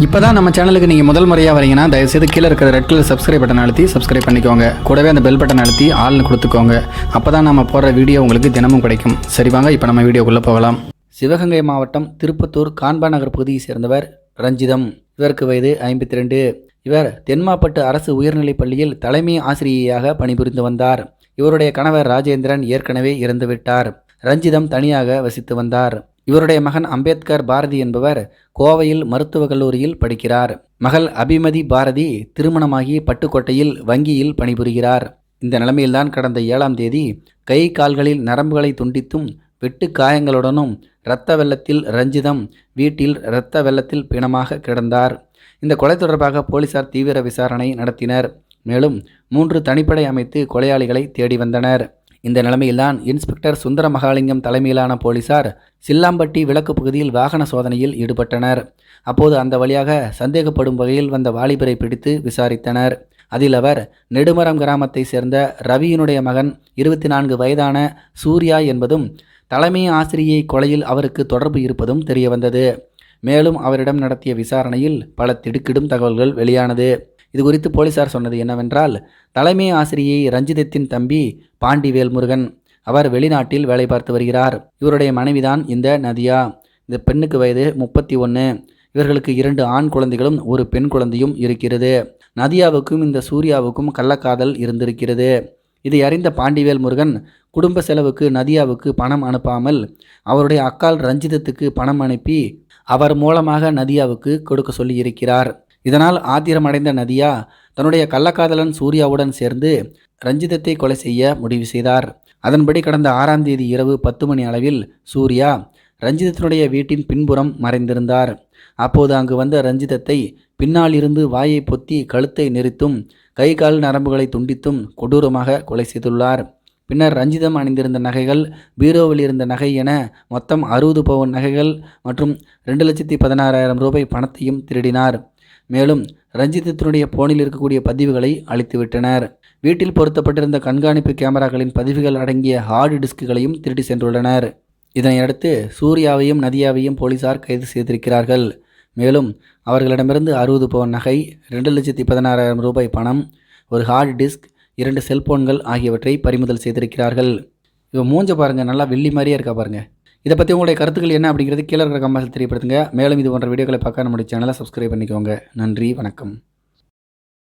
இப்போ தான் நம்ம சேனலுக்கு நீங்கள் முதல் முறையாக வரீங்கன்னா தயவுசெய்து கீழே இருக்கிற ரெட் கலர் சப்ஸ்கிரைப் பட்டன் அழுத்தி சப்ஸ்கிரைப் பண்ணிக்கோங்க. கூடவே அந்த பெல் பட்டன் அழுத்தி ஆள்னு கொடுத்துக்கோங்க. அப்போ தான் நம்ம போடுற வீடியோ உங்களுக்கு தினமும் கிடைக்கும். சரி வாங்க இப்போ நம்ம வீடியோக்குள்ளே போகலாம். சிவகங்கை மாவட்டம் திருப்பத்தூர் கான்பா நகர் பகுதியை சேர்ந்தவர் ரஞ்சிதம். இவருக்கு வயது 52. இவர் தென்மாப்பட்டு அரசு உயர்நிலைப் பள்ளியில் தலைமை ஆசிரியையாக பணிபுரிந்து வந்தார். இவருடைய கணவர் ராஜேந்திரன் ஏற்கனவே இறந்துவிட்டார். ரஞ்சிதம் தனியாக வசித்து வந்தார். இவருடைய மகன் அம்பேத்கர் பாரதி என்பவர் கோவையில் மருத்துவக் கல்லூரியில் படிக்கிறார். மகள் அபிமதி பாரதி திருமணமாகி பட்டுக்கோட்டையில் வங்கியில் பணிபுரிகிறார். இந்த நிலைமையில்தான் கடந்த 7ஆம் தேதி கை கால்களில் நரம்புகளை துண்டித்தும் வெட்டு காயங்களுடனும் இரத்த வெள்ளத்தில் ரஞ்சிதம் வீட்டில் இரத்த வெள்ளத்தில் பிணமாக கிடந்தார். இந்த கொலை தொடர்பாக போலீசார் தீவிர விசாரணை நடத்தினர். மேலும் 3 தனிப்படை அமைத்து கொலையாளிகளை தேடி வந்தனர். இந்த நிலைமையில்தான் இன்ஸ்பெக்டர் சுந்தர மகாலிங்கம் தலைமையிலான போலீசார் சில்லாம்பட்டி விளக்கு பகுதியில் வாகன சோதனையில் ஈடுபட்டனர். அப்போது அந்த வழியாக சந்தேகப்படும் வகையில் வந்த வாலிபரை பிடித்து விசாரித்தனர். அதில் அவர் நெடுமரம் கிராமத்தை சேர்ந்த ரவியினுடைய மகன் 24 வயதான சூர்யா என்பதும் தலைமை ஆசிரியை கொலையில் அவருக்கு தொடர்பு இருப்பதும் தெரியவந்தது. மேலும் அவரிடம் நடத்திய விசாரணையில் பல திடுக்கிடும் தகவல்கள் வெளியானது. இது குறித்து போலீசார் சொன்னது என்னவென்றால், தலைமை ஆசிரியை ரஞ்சிதத்தின் தம்பி பாண்டி வேல்முருகன். அவர் வெளிநாட்டில் வேலை பார்த்து வருகிறார். இவருடைய மனைவிதான் இந்த நதியா. இந்த பெண்ணுக்கு வயது 31. இவர்களுக்கு 2 ஆண் குழந்தைகளும் ஒரு பெண் குழந்தையும் இருக்கிறது. நதியாவுக்கும் இந்த சூர்யாவுக்கும் கள்ளக்காதல் இருந்திருக்கிறது. இதை அறிந்த பாண்டிவேல் முருகன் குடும்ப செலவுக்கு நதியாவுக்கு பணம் அனுப்பாமல் அவருடைய அக்கால் ரஞ்சிதத்துக்கு பணம் அனுப்பி அவர் மூலமாக நதியாவுக்கு கொடுக்க சொல்லி இருக்கிறார். இதனால் ஆத்திரமடைந்த நதியா தன்னுடைய கள்ளக்காதலன் சூர்யாவுடன் சேர்ந்து ரஞ்சிதத்தை கொலை செய்ய முடிவு செய்தார். அதன்படி கடந்த 6ஆம் தேதி இரவு 10 மணி அளவில் சூர்யா ரஞ்சிதத்தினுடைய வீட்டின் பின்புறம் மறைந்திருந்தார். அப்போது அங்கு வந்த ரஞ்சிதத்தை பின்னால் இருந்து வாயை பொத்தி கழுத்தை நெரித்தும் கை கால் நரம்புகளை துண்டித்தும் கொடூரமாக கொலை செய்துள்ளார். பின்னர் ரஞ்சிதம் அணிந்திருந்த நகைகள், பீரோவில் இருந்த நகை என மொத்தம் 60 பவுன் நகைகள் மற்றும் 2,16,000 ரூபாய் பணத்தையும் திருடினார். மேலும் ரஞ்சிதத்தினுடைய போனில் இருக்கக்கூடிய பதிவுகளை அழித்துவிட்டனர். வீட்டில் பொருத்தப்பட்டிருந்த கண்காணிப்பு கேமராக்களின் பதிவுகள் அடங்கிய ஹார்டு டிஸ்குகளையும் திருடி சென்றுள்ளனர். இதனையடுத்து சூர்யாவையும் நதியாவையும் போலீசார் கைது செய்திருக்கிறார்கள். மேலும் அவர்களிடமிருந்து 60 பவுன் நகை, 2,16,000 ரூபாய் பணம், ஒரு ஹார்டு டிஸ்க், 2 செல்போன்கள் ஆகியவற்றை பறிமுதல் செய்திருக்கிறார்கள். இவன் மூஞ்ச பாருங்கள், நல்லா வெள்ளி மாதிரியே இருக்கா பாருங்கள். இதை பற்றி உங்களுடைய கருத்துக்கள் என்ன அப்படிங்கிறது கீழே இருக்கிற கமெண்ட்ஸில் தெரியப்படுத்துங்க. மேலும் இது போன்ற வீடியோக்களை பார்க்க நம்முடைய சேனலை சப்ஸ்கிரைப் பண்ணிக்கோங்க. நன்றி, வணக்கம்.